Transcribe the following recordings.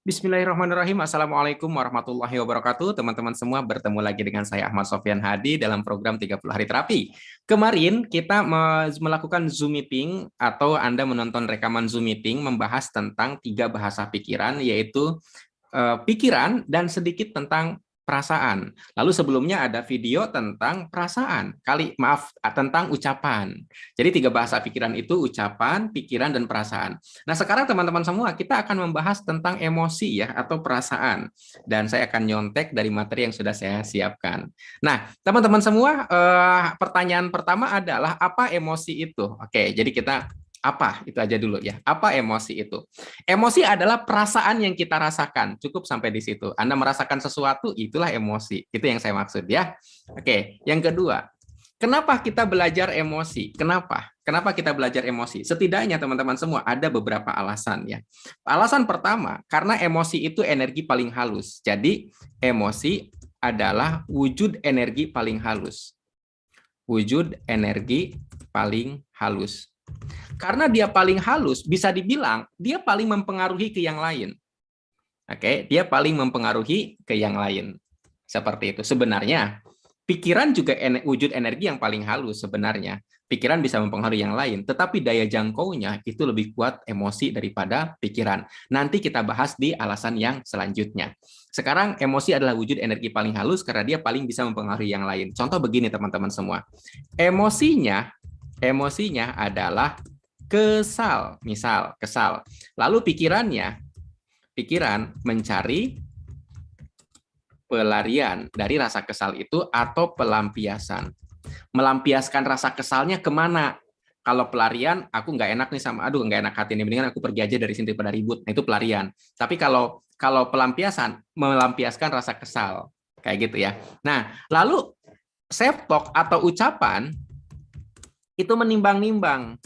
Bismillahirrahmanirrahim. Assalamualaikum warahmatullahi wabarakatuh. Teman-teman semua, bertemu lagi dengan saya Ahmad Sofyan Hadi dalam program 30 hari terapi. Kemarin kita melakukan Zoom meeting atau Anda menonton rekaman Zoom meeting membahas tentang 3 bahasa pikiran, yaitu pikiran dan sedikit tentang perasaan. Lalu sebelumnya ada video tentang perasaan, tentang ucapan. Jadi 3 bahasa pikiran itu ucapan, pikiran, dan perasaan. Nah, sekarang teman-teman semua, kita akan membahas tentang emosi ya, atau perasaan. Dan saya akan nyontek dari materi yang sudah saya siapkan. Nah, teman-teman semua, pertanyaan pertama adalah apa emosi itu? Oke, jadi kita apa itu aja dulu ya. Apa emosi itu? Emosi adalah perasaan yang kita rasakan. Cukup sampai di situ. Anda merasakan sesuatu, itulah emosi. Itu yang saya maksud ya. Oke, yang kedua, kenapa kita belajar emosi? Kenapa? Kenapa kita belajar emosi? Setidaknya teman-teman semua ada beberapa alasan ya. Alasan pertama, karena emosi itu energi paling halus. Jadi emosi adalah wujud energi paling halus. Wujud energi paling halus. Karena dia paling halus, bisa dibilang dia paling mempengaruhi ke yang lain. Oke, dia paling mempengaruhi ke yang lain. Seperti itu. Sebenarnya, pikiran juga wujud energi yang paling halus sebenarnya. Pikiran bisa mempengaruhi yang lain, tetapi daya jangkaunya itu lebih kuat emosi daripada pikiran. Nanti kita bahas di alasan yang selanjutnya. Sekarang, emosi adalah wujud energi paling halus karena dia paling bisa mempengaruhi yang lain. Contoh begini teman-teman semua. Emosinya adalah kesal, misal kesal. Lalu pikiran mencari pelarian dari rasa kesal itu atau pelampiasan. Melampiaskan rasa kesalnya kemana? Kalau pelarian, aku nggak enak nih nggak enak hati nih, mendingan aku pergi aja dari sini daripada ribut. Nah, itu pelarian. Tapi kalau pelampiasan, melampiaskan rasa kesal, kayak gitu ya. Nah, lalu self talk atau ucapan itu menimbang-nimbang.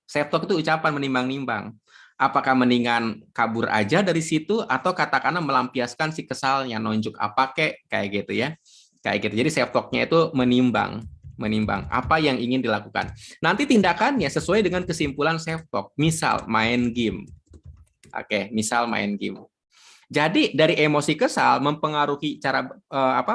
Self talk itu ucapan menimbang-nimbang. Apakah mendingan kabur aja dari situ atau katakanlah melampiaskan si kesalnya, nunjuk apa kayak gitu ya. Kayak gitu. Jadi self talk-nya itu menimbang apa yang ingin dilakukan. Nanti tindakannya sesuai dengan kesimpulan self talk. Misal main game. Oke, misal main game. Jadi dari emosi kesal mempengaruhi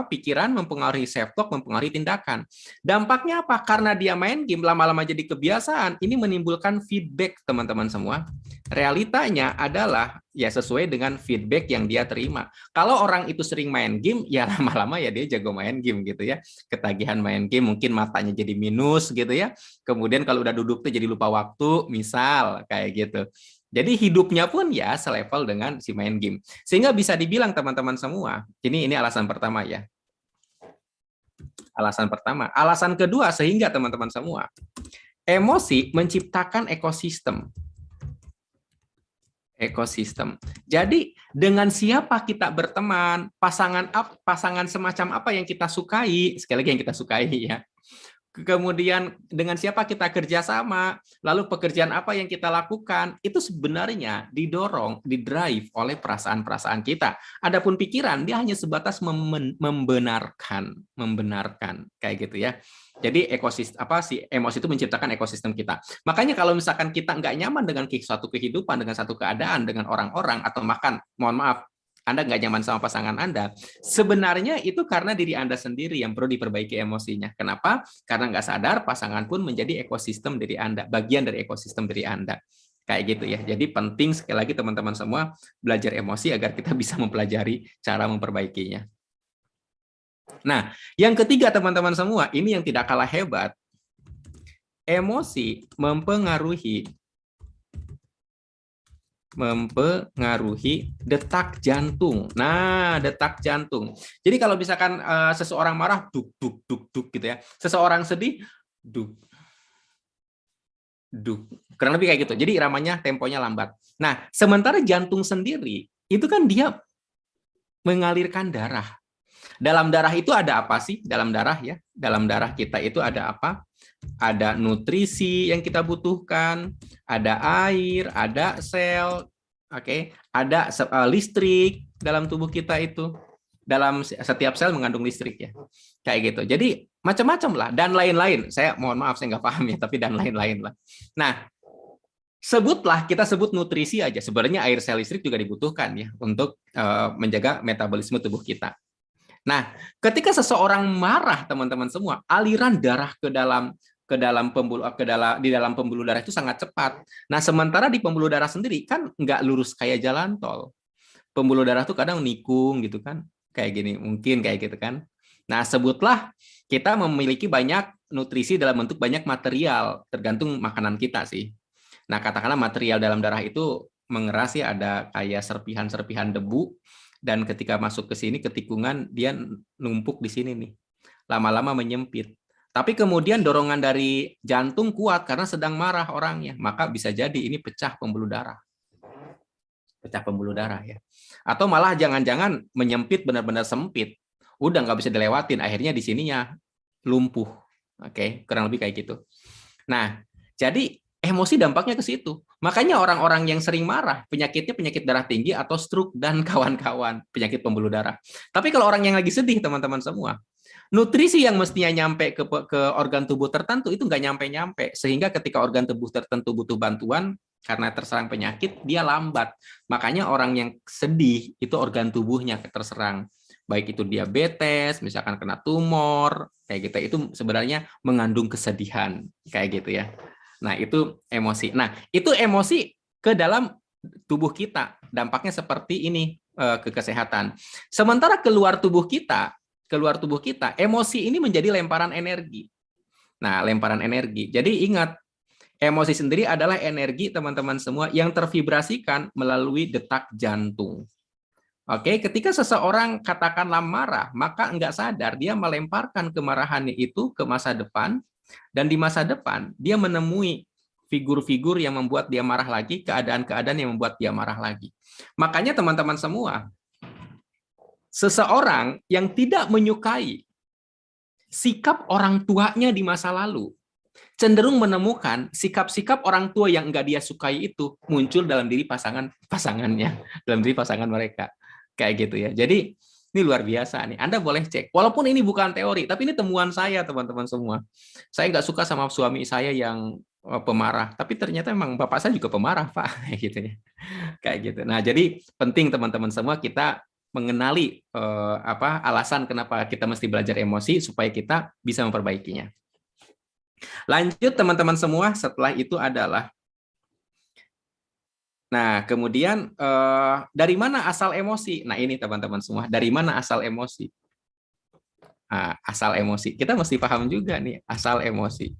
pikiran, mempengaruhi self talk, mempengaruhi tindakan. Dampaknya apa? Karena dia main game lama-lama jadi kebiasaan, ini menimbulkan feedback teman-teman semua. Realitanya adalah ya sesuai dengan feedback yang dia terima. Kalau orang itu sering main game, ya lama-lama ya dia jago main game gitu ya. Ketagihan main game, mungkin matanya jadi minus gitu ya. Kemudian kalau udah duduk tuh jadi lupa waktu, misal kayak gitu. Jadi hidupnya pun ya selevel dengan si main game. Sehingga bisa dibilang teman-teman semua, ini alasan pertama ya. Alasan pertama. Alasan kedua, sehingga teman-teman semua, emosi menciptakan ekosistem. Ekosistem. Jadi dengan siapa kita berteman, pasangan semacam apa yang kita sukai, sekali lagi yang kita sukai ya. Kemudian dengan siapa kita kerjasama, lalu pekerjaan apa yang kita lakukan, itu sebenarnya didrive oleh perasaan-perasaan kita. Adapun pikiran, dia hanya sebatas membenarkan, kayak gitu ya. Jadi emosi itu menciptakan ekosistem kita. Makanya kalau misalkan kita nggak nyaman dengan suatu kehidupan, dengan satu keadaan, dengan orang-orang, atau mohon maaf, Anda nggak nyaman sama pasangan Anda, sebenarnya itu karena diri Anda sendiri yang perlu diperbaiki emosinya. Kenapa? Karena nggak sadar, pasangan pun menjadi ekosistem dari Anda, bagian dari ekosistem dari Anda. Kayak gitu ya. Jadi penting sekali lagi teman-teman semua belajar emosi agar kita bisa mempelajari cara memperbaikinya. Nah, yang ketiga teman-teman semua, ini yang tidak kalah hebat. Emosi mempengaruhi detak jantung. Nah, detak jantung. Jadi kalau misalkan seseorang marah, duk duk duk duk gitu ya. Seseorang sedih, duk duk. Kurang lebih kayak gitu. Jadi iramanya, temponya lambat. Nah, sementara jantung sendiri itu kan dia mengalirkan darah. Dalam darah itu ada apa sih? Dalam darah ya. Dalam darah kita itu ada apa? Ada nutrisi yang kita butuhkan, ada air, ada sel, ada listrik dalam tubuh kita itu. Dalam setiap sel mengandung listrik ya, kayak gitu. Jadi macam-macam lah dan lain-lain. Saya mohon maaf saya nggak paham ya, tapi dan lain-lain lah. Nah, kita sebut nutrisi aja. Sebenarnya air sel listrik juga dibutuhkan ya untuk menjaga metabolisme tubuh kita. Nah, ketika seseorang marah, teman-teman semua, aliran darah di dalam pembuluh darah itu sangat cepat. Nah, sementara di pembuluh darah sendiri kan nggak lurus kayak jalan tol. Pembuluh darah tuh kadang nikung gitu kan, kayak gini, mungkin kayak gitu kan. Nah, sebutlah kita memiliki banyak nutrisi dalam bentuk banyak material, tergantung makanan kita sih. Nah, katakanlah material dalam darah itu mengeras ya, ada kayak serpihan-serpihan debu, dan ketika masuk ke sini, ketikungan, dia numpuk di sini nih. Lama-lama menyempit. Tapi kemudian dorongan dari jantung kuat karena sedang marah orangnya, maka bisa jadi ini pecah pembuluh darah. Pecah pembuluh darah ya. Atau malah jangan-jangan menyempit benar-benar sempit. Udah nggak bisa dilewatin, akhirnya di sininya lumpuh. Oke, kurang lebih kayak gitu. Nah, jadi emosi dampaknya ke situ. Makanya orang-orang yang sering marah, penyakitnya penyakit darah tinggi atau stroke dan kawan-kawan, penyakit pembuluh darah. Tapi kalau orang yang lagi sedih, teman-teman semua, nutrisi yang mestinya nyampe ke organ tubuh tertentu itu nggak nyampe-nyampe. Sehingga ketika organ tubuh tertentu butuh bantuan, karena terserang penyakit, dia lambat. Makanya orang yang sedih, itu organ tubuhnya terserang. Baik itu diabetes, misalkan kena tumor, kayak gitu. Itu sebenarnya mengandung kesedihan, kayak gitu ya. Nah, itu emosi. Nah, itu emosi ke dalam tubuh kita. Dampaknya seperti ini ke kesehatan. Sementara keluar tubuh kita, emosi ini menjadi lemparan energi. Nah, lemparan energi. Jadi ingat, emosi sendiri adalah energi teman-teman semua yang tervibrasikan melalui detak jantung. Oke, ketika seseorang katakanlah marah, maka enggak sadar dia melemparkan kemarahannya itu ke masa depan, dan di masa depan dia menemui figur-figur yang membuat dia marah lagi, keadaan-keadaan yang membuat dia marah lagi. Makanya teman-teman semua, seseorang yang tidak menyukai sikap orang tuanya di masa lalu, cenderung menemukan sikap-sikap orang tua yang enggak dia sukai itu muncul dalam diri pasangannya, dalam diri pasangan mereka. Kayak gitu ya. Jadi ini luar biasa nih. Anda boleh cek. Walaupun ini bukan teori, tapi ini temuan saya, teman-teman semua. Saya nggak suka sama suami saya yang pemarah, tapi ternyata memang bapak saya juga pemarah, Pak. Kayak gitu ya. Kayak gitu. Nah, jadi penting teman-teman semua kita mengenali alasan kenapa kita mesti belajar emosi supaya kita bisa memperbaikinya. Lanjut teman-teman semua, setelah itu adalah, nah kemudian dari mana asal emosi? Nah ini teman-teman semua, dari mana asal emosi? Nah, asal emosi, kita mesti paham juga nih asal emosi.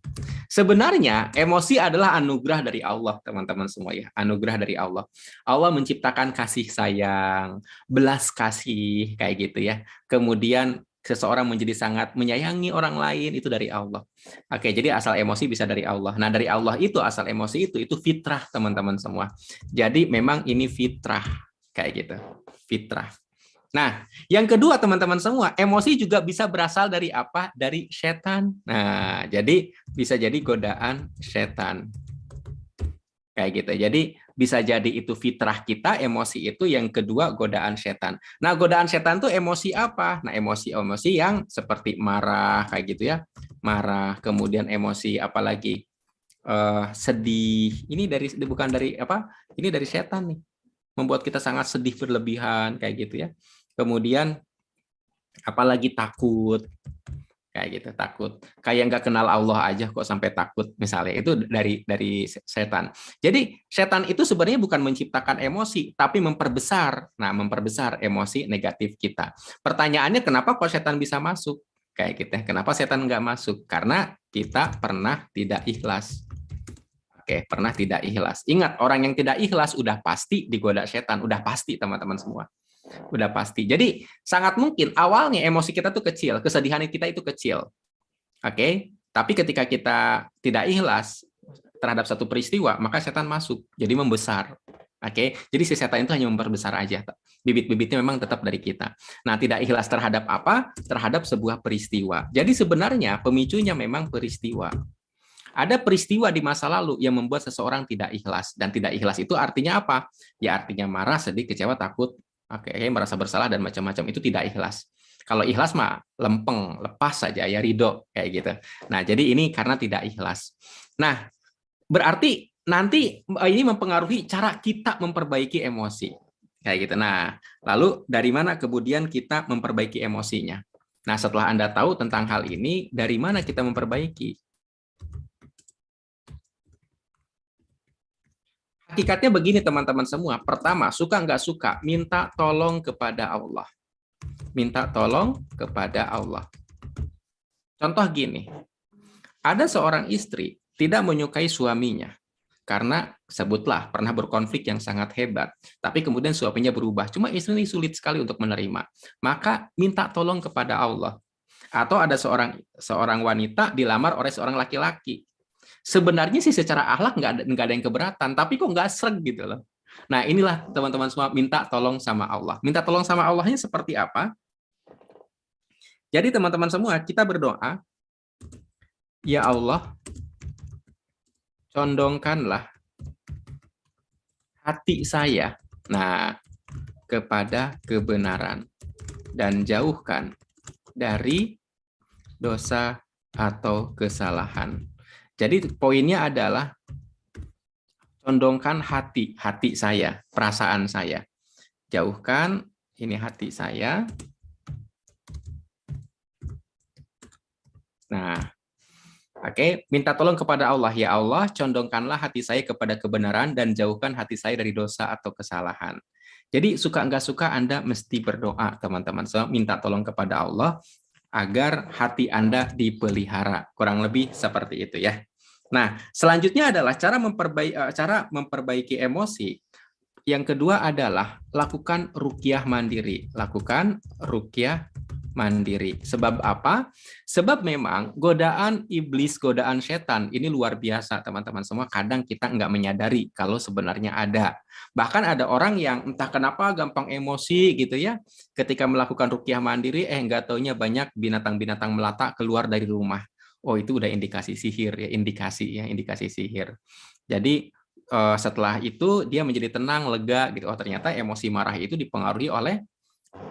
Sebenarnya emosi adalah anugerah dari Allah, teman-teman semua ya, anugerah dari Allah. Allah menciptakan kasih sayang, belas kasih kayak gitu ya. Kemudian seseorang menjadi sangat menyayangi orang lain, itu dari Allah. Oke, jadi asal emosi bisa dari Allah. Nah, dari Allah itu asal emosi itu fitrah, teman-teman semua. Jadi memang ini fitrah kayak gitu. Fitrah. Nah, yang kedua teman-teman semua, emosi juga bisa berasal dari apa? Dari setan. Nah, jadi bisa jadi godaan setan. Kayak gitu. Jadi bisa jadi itu fitrah kita, emosi itu, yang kedua godaan setan. Nah, godaan setan tuh emosi apa? Nah, emosi-emosi yang seperti marah kayak gitu ya. Marah, kemudian emosi apalagi? Sedih. Ini bukan dari apa? Ini dari setan nih. Membuat kita sangat sedih berlebihan kayak gitu ya. Kemudian apalagi takut kayak gitu, takut kayak nggak kenal Allah aja kok sampai takut misalnya, itu dari setan. Jadi setan itu sebenarnya bukan menciptakan emosi tapi memperbesar, memperbesar emosi negatif kita. Pertanyaannya kenapa kok setan bisa masuk kayak gitu ya? Kenapa setan nggak masuk? Karena kita pernah tidak ikhlas. Oke, pernah tidak ikhlas. Ingat, orang yang tidak ikhlas udah pasti digoda setan, udah pasti teman-teman semua. Udah pasti. Jadi sangat mungkin awalnya emosi kita tuh kecil, kesedihan kita itu kecil. Oke, tapi ketika kita tidak ikhlas terhadap satu peristiwa, maka setan masuk, jadi membesar. Oke, jadi si setan itu hanya memperbesar aja. Bibit-bibitnya memang tetap dari kita. Nah, tidak ikhlas terhadap apa? Terhadap sebuah peristiwa. Jadi sebenarnya pemicunya memang peristiwa. Ada peristiwa di masa lalu yang membuat seseorang tidak ikhlas, dan tidak ikhlas itu artinya apa? Ya artinya marah, sedih, kecewa, takut, merasa bersalah dan macam-macam, itu tidak ikhlas. Kalau ikhlas mah lempeng, lepas saja ya, ridho kayak gitu. Nah, jadi ini karena tidak ikhlas. Nah, berarti nanti ini mempengaruhi cara kita memperbaiki emosi. Kayak gitu. Nah, lalu dari mana kemudian kita memperbaiki emosinya? Nah, setelah Anda tahu tentang hal ini, dari mana kita memperbaiki? Hakikatnya begini teman-teman semua. Pertama, suka nggak suka, minta tolong kepada Allah. Minta tolong kepada Allah. Contoh gini, ada seorang istri tidak menyukai suaminya karena sebutlah pernah berkonflik yang sangat hebat, tapi kemudian suaminya berubah. Cuma istri ini sulit sekali untuk menerima. Maka minta tolong kepada Allah. Atau ada seorang wanita dilamar oleh seorang laki-laki. Sebenarnya sih secara akhlak nggak ada yang keberatan, tapi kok nggak sreg gitu loh. Nah inilah teman-teman semua minta tolong sama Allah. Minta tolong sama Allahnya seperti apa? Jadi teman-teman semua kita berdoa, ya Allah, condongkanlah hati saya, nah, kepada kebenaran dan jauhkan dari dosa atau kesalahan. Jadi poinnya adalah condongkan hati saya, perasaan saya. Jauhkan ini hati saya. Nah, oke, minta tolong kepada Allah, ya Allah, condongkanlah hati saya kepada kebenaran dan jauhkan hati saya dari dosa atau kesalahan. Jadi suka nggak suka Anda mesti berdoa, teman-teman. So, minta tolong kepada Allah agar hati Anda dipelihara. Kurang lebih seperti itu ya. Nah, selanjutnya adalah cara memperbaiki emosi. Yang kedua adalah lakukan ruqyah mandiri. Lakukan ruqyah mandiri. Sebab apa? Sebab memang godaan iblis, godaan setan ini luar biasa, teman-teman semua. Kadang kita nggak menyadari kalau sebenarnya ada. Bahkan ada orang yang entah kenapa gampang emosi gitu ya. Ketika melakukan ruqyah mandiri, nggak taunya banyak binatang-binatang melata keluar dari rumah. Oh, itu udah indikasi sihir ya, indikasi sihir. Jadi setelah itu dia menjadi tenang, lega gitu. Oh, ternyata emosi marah itu dipengaruhi oleh,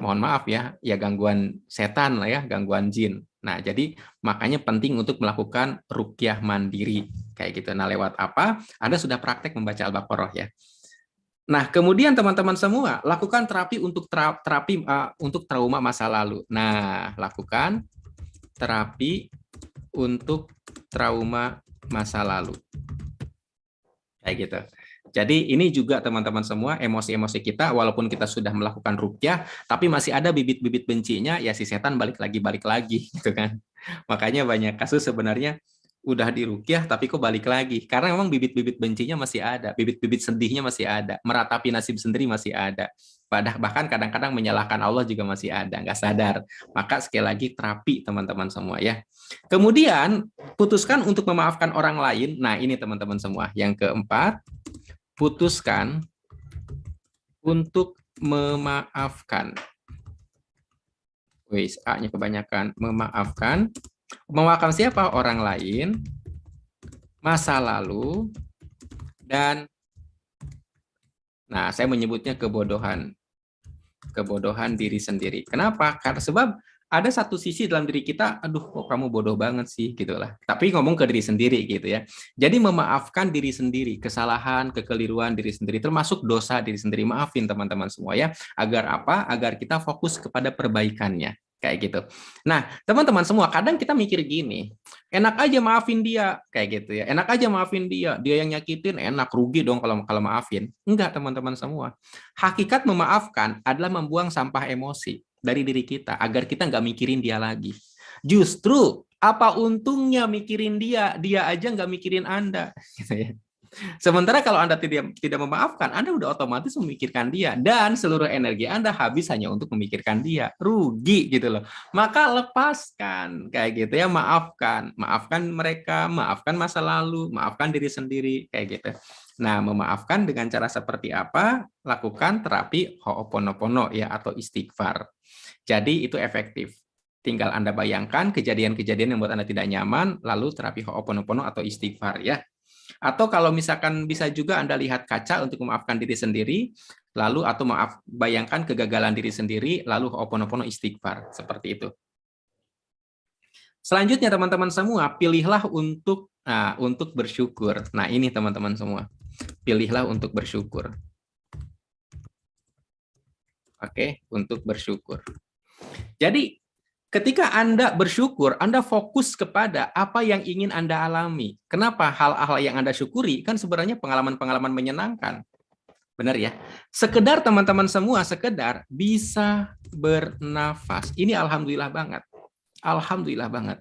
mohon maaf ya, gangguan setan lah ya, gangguan jin. Nah, jadi makanya penting untuk melakukan ruqyah mandiri kayak gitu. Nah, lewat apa? Anda sudah praktek membaca Al-Baqarah ya. Nah, kemudian teman-teman semua lakukan terapi untuk trauma masa lalu. Nah, lakukan terapi untuk trauma masa lalu. Kayak gitu. Jadi ini juga teman-teman semua, emosi-emosi kita walaupun kita sudah melakukan ruqyah tapi masih ada bibit-bibit bencinya, ya si setan balik lagi gitu kan. Makanya banyak kasus sebenarnya udah diruqyah tapi kok balik lagi karena memang bibit-bibit bencinya masih ada, bibit-bibit sedihnya masih ada, meratapi nasib sendiri masih ada. Bahkan kadang-kadang menyalahkan Allah juga masih ada, nggak sadar. Maka sekali lagi terapi teman-teman semua ya. Kemudian putuskan untuk memaafkan orang lain. Nah, ini teman-teman semua. Yang keempat, putuskan untuk memaafkan. Wis, A-nya kebanyakan. Memaafkan. Memaafkan siapa? Orang lain, masa lalu, dan nah, saya menyebutnya kebodohan. Kebodohan diri sendiri. Kenapa? Karena sebab ada satu sisi dalam diri kita, aduh kok kamu bodoh banget sih, gitulah. Tapi ngomong ke diri sendiri gitu ya. Jadi memaafkan diri sendiri, kesalahan, kekeliruan diri sendiri, termasuk dosa diri sendiri. Maafin teman-teman semua ya. Agar apa? Agar kita fokus kepada perbaikannya. Kayak gitu. Nah, teman-teman semua, kadang kita mikir gini, enak aja maafin dia, kayak gitu ya. Enak aja maafin dia, dia yang nyakitin, enak, rugi dong kalau maafin. Enggak, teman-teman semua. Hakikat memaafkan adalah membuang sampah emosi dari diri kita agar kita nggak mikirin dia lagi. Justru apa untungnya mikirin dia, dia aja nggak mikirin Anda. Gitu ya. Sementara kalau Anda tidak memaafkan, Anda udah otomatis memikirkan dia dan seluruh energi Anda habis hanya untuk memikirkan dia. Rugi gitu loh. Maka lepaskan kayak gitu ya, maafkan. Maafkan mereka, maafkan masa lalu, maafkan diri sendiri kayak gitu. Nah, memaafkan dengan cara seperti apa? Lakukan terapi Ho'oponopono ya atau istighfar. Jadi itu efektif. Tinggal Anda bayangkan kejadian-kejadian yang membuat Anda tidak nyaman, lalu terapi Ho'oponopono atau istighfar ya. Atau kalau misalkan bisa juga Anda lihat kaca untuk memaafkan diri sendiri, lalu atau bayangkan kegagalan diri sendiri, lalu Ho'oponopono istighfar, seperti itu. Selanjutnya teman-teman semua, pilihlah untuk bersyukur. Nah, ini teman-teman semua. Pilihlah untuk bersyukur. Oke, untuk bersyukur. Jadi, ketika Anda bersyukur, Anda fokus kepada apa yang ingin Anda alami. Kenapa hal-hal yang Anda syukuri kan sebenarnya pengalaman-pengalaman menyenangkan. Benar ya? Sekedar teman-teman semua, sekedar bisa bernafas. Ini alhamdulillah banget. Alhamdulillah banget.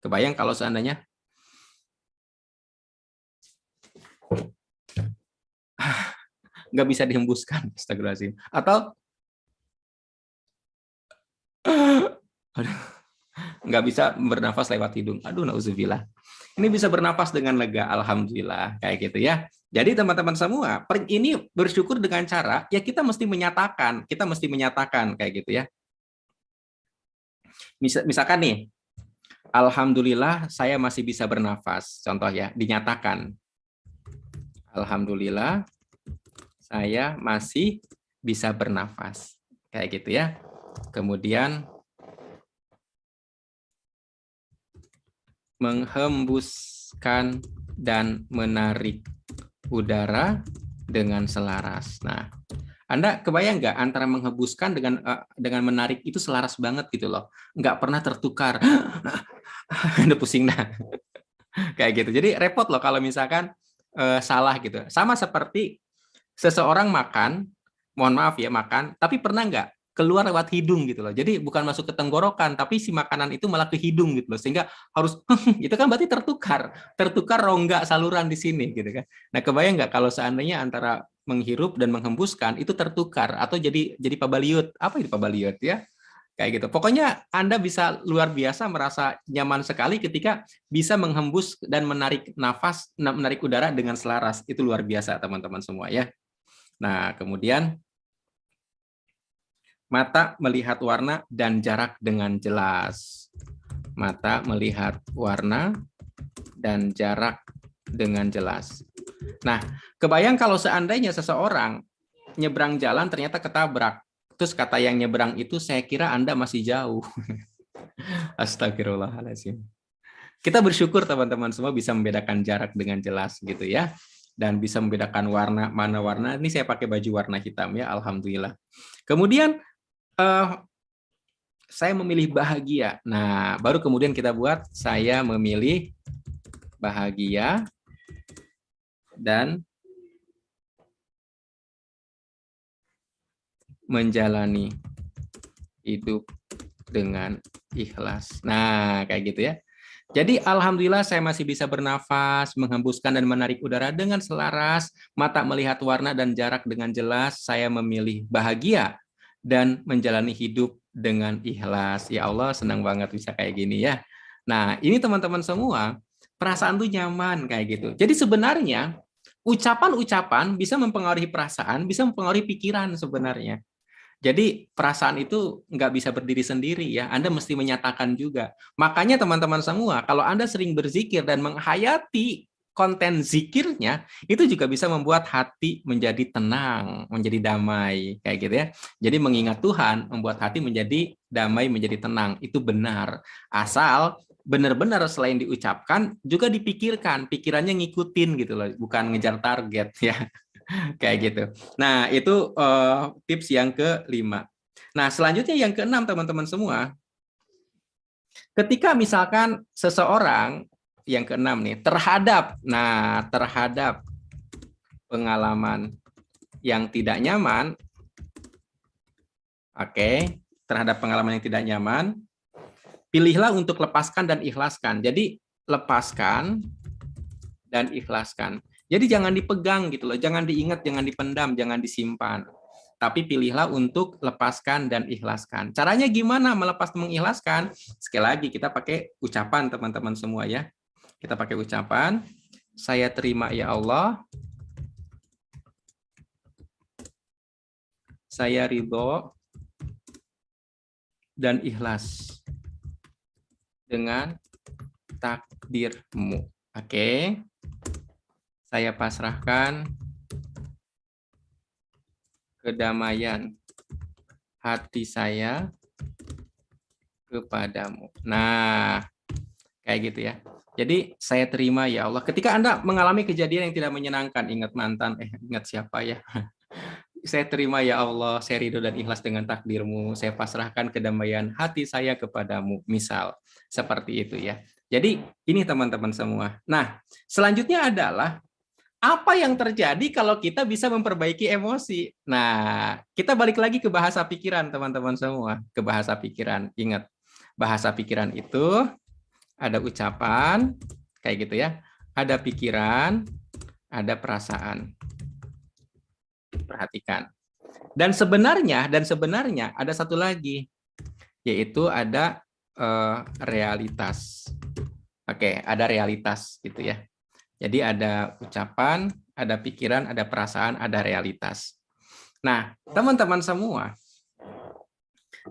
Kebayang kalau seandainya nggak bisa dihembuskan, astagfirullahaladzim. Atau nggak bisa bernafas lewat hidung. Aduh, nauzubillah. Ini bisa bernafas dengan lega, alhamdulillah, kayak gitu ya. Jadi teman-teman semua, ini bersyukur dengan cara ya kita mesti menyatakan kayak gitu ya. Misalkan nih, alhamdulillah saya masih bisa bernafas. Contoh ya, dinyatakan. Alhamdulillah saya masih bisa bernafas. Kayak gitu ya. Kemudian menghembuskan dan menarik udara dengan selaras. Nah, Anda kebayang nggak antara menghembuskan dengan menarik itu selaras banget gitu loh. Nggak pernah tertukar. Anda pusing dah. Kayak gitu. Jadi repot loh kalau misalkan salah gitu. Sama seperti seseorang makan, mohon maaf ya makan, tapi pernah nggak keluar lewat hidung gitu loh. Jadi bukan masuk ke tenggorokan, tapi si makanan itu malah ke hidung gitu loh. Sehingga harus itu kan berarti tertukar rongga saluran di sini gitu kan. Nah, kebayang nggak kalau seandainya antara menghirup dan menghembuskan itu tertukar atau jadi pabaliut. Apa itu pabaliut ya? Kayak gitu. Pokoknya Anda bisa luar biasa merasa nyaman sekali ketika bisa menghembus dan menarik nafas, menarik udara dengan selaras. Itu luar biasa teman-teman semua ya. Nah, kemudian mata melihat warna dan jarak dengan jelas. Mata melihat warna dan jarak dengan jelas. Nah, kebayang kalau seandainya seseorang nyebrang jalan ternyata ketabrak. Terus kata yang nyebrang itu, saya kira Anda masih jauh. Astagfirullahaladzim. Kita bersyukur teman-teman semua bisa membedakan jarak dengan jelas gitu ya. Dan bisa membedakan warna, mana warna. Ini saya pakai baju warna hitam ya, alhamdulillah. Kemudian saya memilih bahagia. Nah, baru kemudian kita buat saya memilih bahagia dan menjalani hidup dengan ikhlas. Nah, kayak gitu ya. Jadi alhamdulillah saya masih bisa bernafas, menghembuskan dan menarik udara dengan selaras, mata melihat warna dan jarak dengan jelas, saya memilih bahagia dan menjalani hidup dengan ikhlas. Ya Allah, senang banget bisa kayak gini ya. Nah, ini teman-teman semua, perasaan tuh nyaman kayak gitu. Jadi sebenarnya ucapan-ucapan bisa mempengaruhi perasaan, bisa mempengaruhi pikiran sebenarnya. Jadi perasaan itu nggak bisa berdiri sendiri ya, Anda mesti menyatakan juga. Makanya teman-teman semua, kalau Anda sering berzikir dan menghayati konten zikirnya, itu juga bisa membuat hati menjadi tenang, menjadi damai, kayak gitu ya. Jadi mengingat Tuhan membuat hati menjadi damai, menjadi tenang, itu benar. Asal benar-benar selain diucapkan, juga dipikirkan, pikirannya ngikutin gitu loh, bukan ngejar target ya. Kayak gitu. Nah, itu tips yang kelima. Nah, selanjutnya yang keenam, teman-teman semua. Ketika misalkan seseorang, yang keenam nih, terhadap pengalaman yang tidak nyaman, oke, terhadap pengalaman yang tidak nyaman, pilihlah untuk lepaskan dan ikhlaskan. Jadi, lepaskan dan ikhlaskan. Jadi jangan dipegang gitu loh, jangan diingat, jangan dipendam, jangan disimpan. Tapi pilihlah untuk lepaskan dan ikhlaskan. Caranya gimana melepas dan mengikhlaskan? Sekali lagi kita pakai ucapan teman-teman semua ya. Kita pakai ucapan, saya terima ya Allah, saya ridho dan ikhlas dengan takdirmu. Oke. Saya pasrahkan kedamaian hati saya kepadamu. Nah, kayak gitu ya. Jadi saya terima ya Allah. Ketika Anda mengalami kejadian yang tidak menyenangkan, ingat mantan, ingat siapa ya? Saya terima ya Allah, saya ridho dan ikhlas dengan takdirmu. Saya pasrahkan kedamaian hati saya kepadamu. Misal, seperti itu ya. Jadi ini teman-teman semua. Nah, selanjutnya adalah apa yang terjadi kalau kita bisa memperbaiki emosi? Nah, kita balik lagi ke bahasa pikiran, teman-teman semua. Ke bahasa pikiran. Ingat, bahasa pikiran itu ada ucapan, kayak gitu ya. Ada pikiran, ada perasaan. Perhatikan. Dan sebenarnya ada satu lagi, yaitu ada realitas. Oke, ada realitas gitu ya. Jadi ada ucapan, ada pikiran, ada perasaan, ada realitas. Nah, teman-teman semua,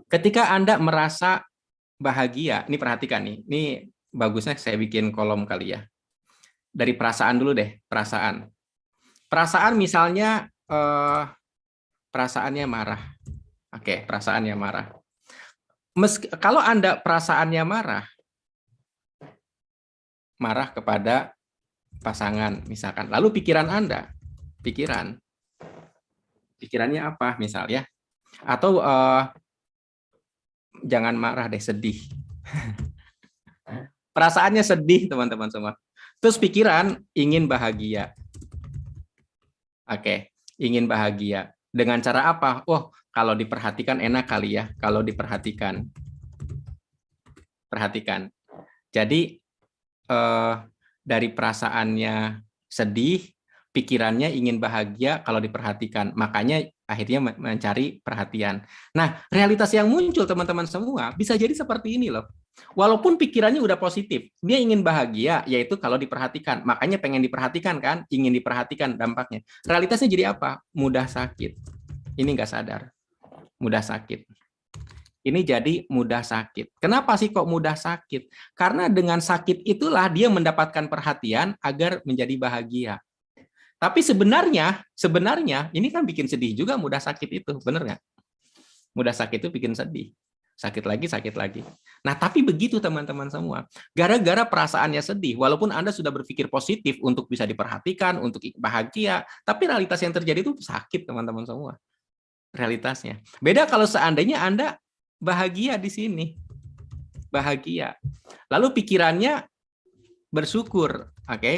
ketika Anda merasa bahagia, ini perhatikan nih, ini bagusnya saya bikin kolom kali ya. Dari perasaan dulu deh, perasaan. Perasaan misalnya perasaannya marah. Oke, perasaannya marah. Kalau Anda perasaannya marah kepada pasangan misalkan. Lalu pikiran Anda, pikirannya apa misalnya? Atau jangan marah deh, sedih. Perasaannya sedih, teman-teman semua. Terus pikiran ingin bahagia. Oke, ingin bahagia. Dengan cara apa? Oh, kalau diperhatikan enak kali ya, kalau diperhatikan. Perhatikan. Jadi dari perasaannya sedih, pikirannya ingin bahagia kalau diperhatikan. Makanya akhirnya mencari perhatian. Nah, realitas yang muncul teman-teman semua bisa jadi seperti ini loh. Walaupun pikirannya udah positif, dia ingin bahagia, yaitu kalau diperhatikan. Makanya pengen diperhatikan kan, ingin diperhatikan dampaknya. Realitasnya jadi apa? Mudah sakit. Ini nggak sadar. Mudah sakit. Ini jadi mudah sakit. Kenapa sih kok mudah sakit? Karena dengan sakit itulah dia mendapatkan perhatian agar menjadi bahagia. Tapi sebenarnya ini kan bikin sedih juga mudah sakit itu, bener nggak? Mudah sakit itu bikin sedih. Sakit lagi, sakit lagi. Nah, tapi begitu teman-teman semua. Gara-gara perasaannya sedih, walaupun Anda sudah berpikir positif untuk bisa diperhatikan, untuk bahagia, tapi realitas yang terjadi itu sakit, teman-teman semua. Realitasnya. Beda kalau seandainya Anda bahagia di sini. Bahagia. Lalu pikirannya bersyukur, oke?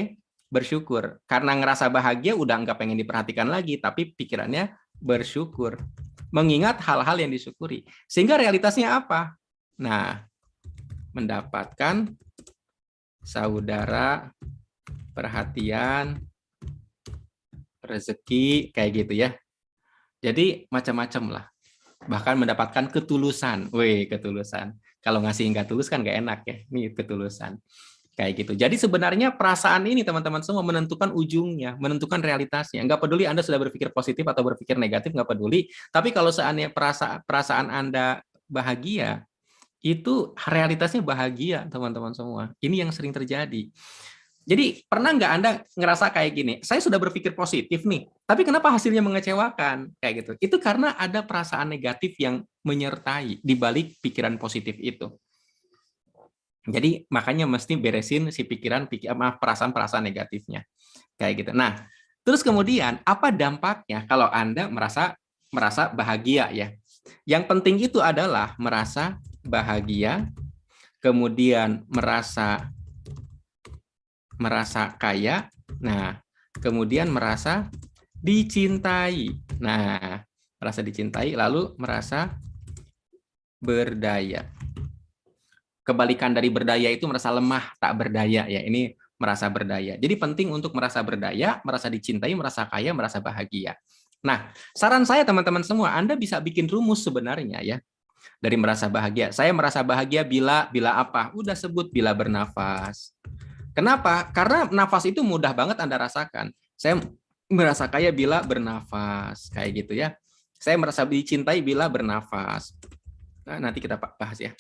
Bersyukur. Karena ngerasa bahagia udah nggak pengen diperhatikan lagi, tapi pikirannya bersyukur. Mengingat hal-hal yang disyukuri. Sehingga realitasnya apa? Nah, mendapatkan saudara, perhatian, rezeki, kayak gitu ya. Jadi macam-macam lah. Bahkan mendapatkan ketulusan. Wih, ketulusan. Kalau ngasih nggak tulus kan nggak enak ya. Ini ketulusan. Kayak gitu. Jadi sebenarnya perasaan ini teman-teman semua menentukan ujungnya, menentukan realitasnya. Nggak peduli Anda sudah berpikir positif atau berpikir negatif, nggak peduli. Tapi kalau seandainya perasaan Anda bahagia, itu realitasnya bahagia, teman-teman semua. Ini yang sering terjadi. Jadi pernah nggak Anda ngerasa kayak gini, saya sudah berpikir positif nih, tapi kenapa hasilnya mengecewakan? Kayak gitu. Itu karena ada perasaan negatif yang menyertai di balik pikiran positif itu. Jadi makanya mesti beresin si perasaan-perasaan negatifnya. Kayak gitu. Nah, terus kemudian apa dampaknya kalau Anda merasa bahagia ya? Yang penting itu adalah merasa bahagia, kemudian merasa kaya, nah, kemudian merasa dicintai. Nah, merasa dicintai lalu merasa berdaya. Kebalikan dari berdaya itu merasa lemah, tak berdaya ya. Ini merasa berdaya. Jadi penting untuk merasa berdaya, merasa dicintai, merasa kaya, merasa bahagia. Nah, saran saya teman-teman semua, Anda bisa bikin rumus sebenarnya ya. Dari merasa bahagia. Saya merasa bahagia bila apa? Udah sebut bila bernafas. Kenapa? Karena nafas itu mudah banget Anda rasakan. Saya merasa kaya bila bernafas, kayak gitu ya. Saya merasa dicintai bila bernafas. Nah, nanti kita bahas ya.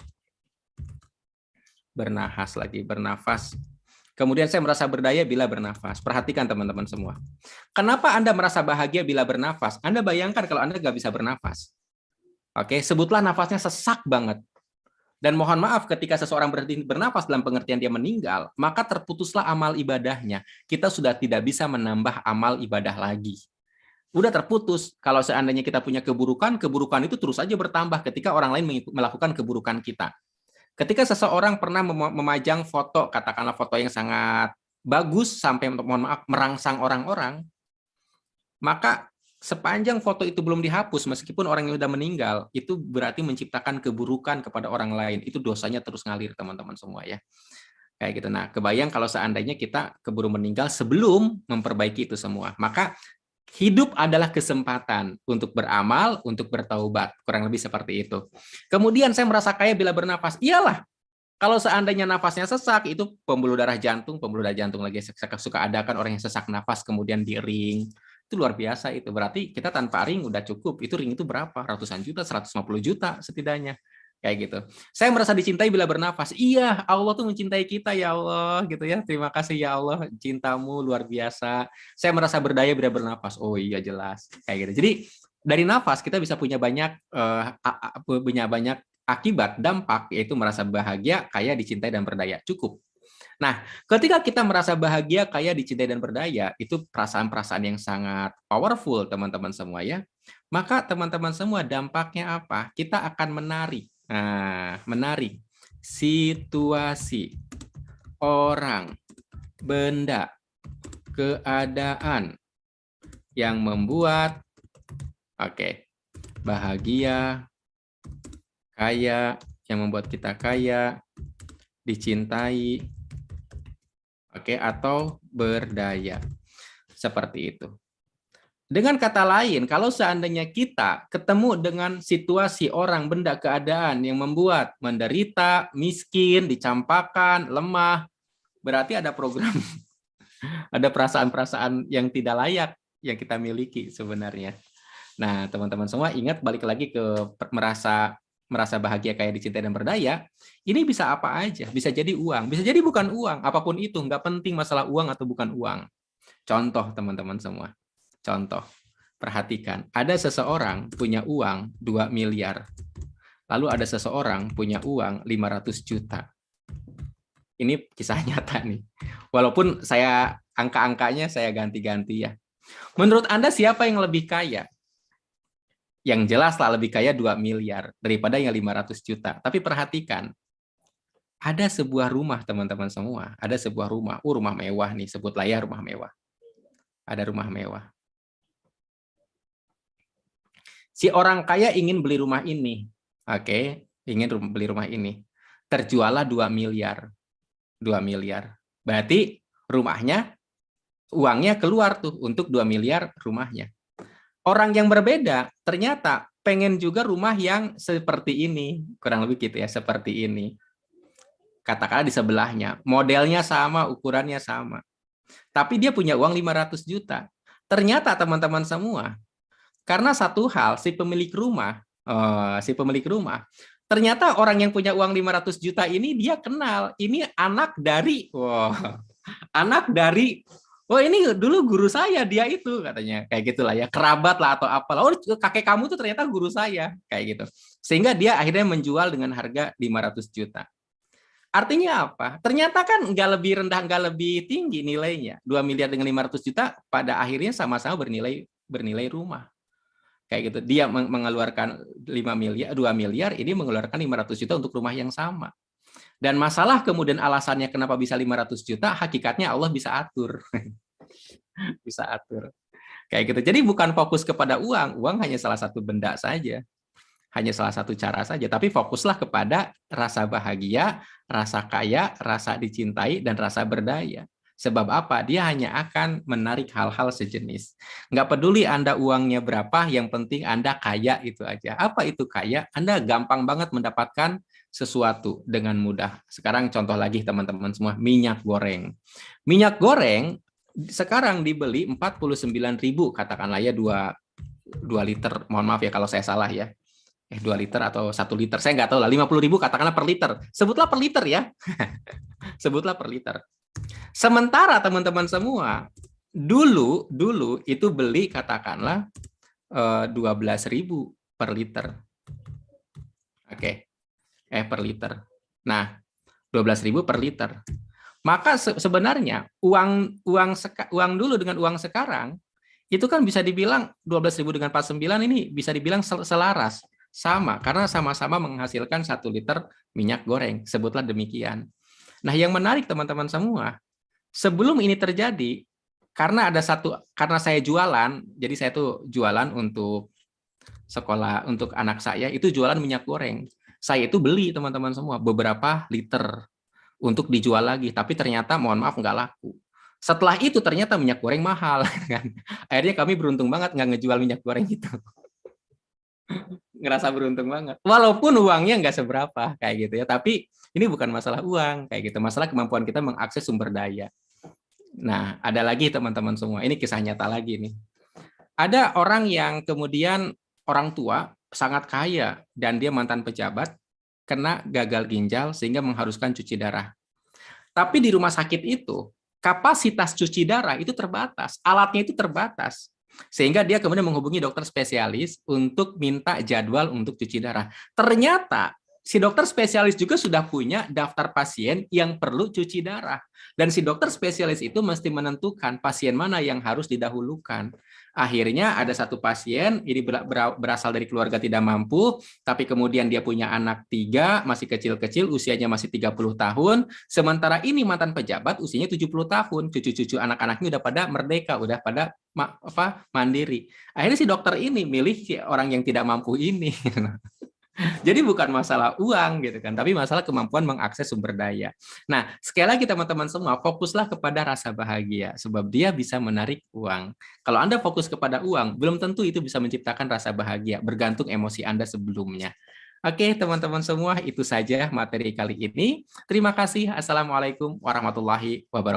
Bernafas. Kemudian saya merasa berdaya bila bernafas. Perhatikan teman-teman semua. Kenapa Anda merasa bahagia bila bernafas? Anda bayangkan kalau Anda nggak bisa bernafas. Oke, sebutlah nafasnya sesak banget. Dan mohon maaf, ketika seseorang berhenti bernafas dalam pengertian dia meninggal, maka terputuslah amal ibadahnya. Kita sudah tidak bisa menambah amal ibadah lagi. Udah terputus. Kalau seandainya kita punya keburukan, keburukan itu terus saja bertambah ketika orang lain melakukan keburukan kita. Ketika seseorang pernah memajang foto, katakanlah foto yang sangat bagus sampai mohon maaf merangsang orang-orang, maka sepanjang foto itu belum dihapus, meskipun orang yang sudah meninggal, itu berarti menciptakan keburukan kepada orang lain. Itu dosanya terus ngalir, teman-teman semua ya. Kayak gitu. Nah, kebayang kalau seandainya kita keburu meninggal sebelum memperbaiki itu semua. Maka hidup adalah kesempatan untuk beramal, untuk bertaubat. Kurang lebih seperti itu. Kemudian saya merasa kaya bila bernafas. Iyalah, kalau seandainya nafasnya sesak, itu pembuluh darah jantung lagi suka ada kan orang yang sesak nafas kemudian di ring. Itu luar biasa itu. Berarti kita tanpa ring udah cukup. Itu ring itu berapa? Ratusan juta, 150 juta setidaknya. Kayak gitu. Saya merasa dicintai bila bernafas. Iya, Allah tuh mencintai kita ya Allah gitu ya. Terima kasih ya Allah, cintamu luar biasa. Saya merasa berdaya bila bernafas. Oh iya jelas. Kayak gitu. Jadi dari nafas kita bisa punya banyak akibat, dampak, yaitu merasa bahagia, kaya, dicintai, dan berdaya. Cukup. Nah, ketika kita merasa bahagia, kaya, dicintai, dan berdaya, itu perasaan-perasaan yang sangat powerful, teman-teman semua ya. Maka teman-teman semua, dampaknya apa? Kita akan menarik. Nah, menarik situasi, orang, benda, keadaan yang membuat bahagia, kaya, yang membuat kita kaya, dicintai, atau berdaya. Seperti itu. Dengan kata lain, kalau seandainya kita ketemu dengan situasi orang, benda, keadaan yang membuat menderita, miskin, dicampakkan, lemah, berarti ada program, ada perasaan-perasaan yang tidak layak yang kita miliki sebenarnya. Nah, teman-teman semua ingat, balik lagi ke merasa bahagia, kaya, dicintai, dan berdaya, ini bisa apa aja. Bisa jadi uang, bisa jadi bukan uang, apapun itu, nggak penting masalah uang atau bukan uang. Contoh, teman-teman semua. Contoh, perhatikan, ada seseorang punya uang 2 miliar, lalu ada seseorang punya uang 500 juta. Ini kisah nyata nih. Walaupun saya angka-angkanya saya ganti-ganti ya. Menurut Anda siapa yang lebih kaya? Yang jelas lah lebih kaya 2 miliar daripada yang 500 juta. Tapi perhatikan, ada sebuah rumah, teman-teman semua. Ada sebuah rumah. Rumah mewah nih, sebutlah ya rumah mewah. Ada rumah mewah. Si orang kaya ingin beli rumah ini. Ingin beli rumah ini. Terjuallah 2 miliar. 2 miliar. Berarti rumahnya, uangnya keluar tuh untuk 2 miliar rumahnya. Orang yang berbeda ternyata pengen juga rumah yang seperti ini. Kurang lebih gitu ya, seperti ini. Katakanlah di sebelahnya. Modelnya sama, ukurannya sama. Tapi dia punya uang 500 juta. Ternyata teman-teman semua, karena satu hal, si pemilik rumah, ternyata orang yang punya uang 500 juta ini dia kenal, ini anak dari, ini dulu guru saya, dia itu katanya, kayak gitulah ya, kerabat lah atau apalah. Oh, kakek kamu tuh ternyata guru saya, kayak gitu. Sehingga dia akhirnya menjual dengan harga 500 juta. Artinya apa? Ternyata kan nggak lebih rendah, nggak lebih tinggi nilainya. 2 miliar dengan 500 juta pada akhirnya sama-sama bernilai rumah. Kayak gitu. Dia mengeluarkan 5 miliar, 2 miliar, ini mengeluarkan 500 juta untuk rumah yang sama. Dan masalah kemudian alasannya kenapa bisa 500 juta, hakikatnya Allah bisa atur. Bisa atur. Kayak gitu. Jadi bukan fokus kepada uang. Uang hanya salah satu benda saja. Hanya salah satu cara saja. Tapi fokuslah kepada rasa bahagia, rasa kaya, rasa dicintai, dan rasa berdaya. Sebab apa? Dia hanya akan menarik hal-hal sejenis. Nggak peduli Anda uangnya berapa, yang penting Anda kaya itu aja. Apa itu kaya? Anda gampang banget mendapatkan sesuatu dengan mudah. Sekarang contoh lagi teman-teman semua, minyak goreng. Minyak goreng sekarang dibeli 49.000, katakanlah ya 2 liter. Mohon maaf ya kalau saya salah ya. 2 liter atau 1 liter, saya nggak tahu lah, 50.000 katakanlah per liter. Sebutlah per liter ya. Sebutlah per liter. Sementara teman-teman semua, dulu itu beli katakanlah 12.000 per liter. per liter. Nah, 12.000 per liter. Maka sebenarnya uang dulu dengan uang sekarang itu kan bisa dibilang 12.000 dengan 49 ini bisa dibilang selaras, sama karena sama-sama menghasilkan 1 liter minyak goreng, sebutlah demikian. Nah, yang menarik teman-teman semua, sebelum ini terjadi, karena saya jualan, jadi saya tuh jualan untuk sekolah, untuk anak saya itu jualan minyak goreng. Saya itu beli teman-teman semua beberapa liter untuk dijual lagi, tapi ternyata mohon maaf nggak laku. Setelah itu ternyata minyak goreng mahal, kan? Akhirnya kami beruntung banget nggak ngejual minyak goreng itu. Ngerasa beruntung banget. Walaupun uangnya nggak seberapa kayak gitu ya, tapi ini bukan masalah uang kayak gitu, masalah kemampuan kita mengakses sumber daya. Nah, ada lagi teman-teman semua, ini kisah nyata lagi nih. Ada orang yang kemudian orang tua sangat kaya dan dia mantan pejabat, kena gagal ginjal sehingga mengharuskan cuci darah. Tapi di rumah sakit itu, kapasitas cuci darah itu terbatas, alatnya itu terbatas. Sehingga dia kemudian menghubungi dokter spesialis untuk minta jadwal untuk cuci darah. Ternyata si dokter spesialis juga sudah punya daftar pasien yang perlu cuci darah. Dan si dokter spesialis itu mesti menentukan pasien mana yang harus didahulukan. Akhirnya ada satu pasien, ini berasal dari keluarga tidak mampu, tapi kemudian dia punya anak 3, masih kecil-kecil, usianya masih 30 tahun, sementara ini mantan pejabat usianya 70 tahun, cucu-cucu anak-anaknya udah pada merdeka, udah pada mandiri. Akhirnya si dokter ini milih si orang yang tidak mampu ini. Jadi bukan masalah uang gitu kan, tapi masalah kemampuan mengakses sumber daya. Nah, sekali lagi teman-teman semua, fokuslah kepada rasa bahagia, sebab dia bisa menarik uang. Kalau Anda fokus kepada uang, belum tentu itu bisa menciptakan rasa bahagia, bergantung emosi Anda sebelumnya. Oke, teman-teman semua, itu saja materi kali ini. Terima kasih. Assalamualaikum warahmatullahi wabarakatuh.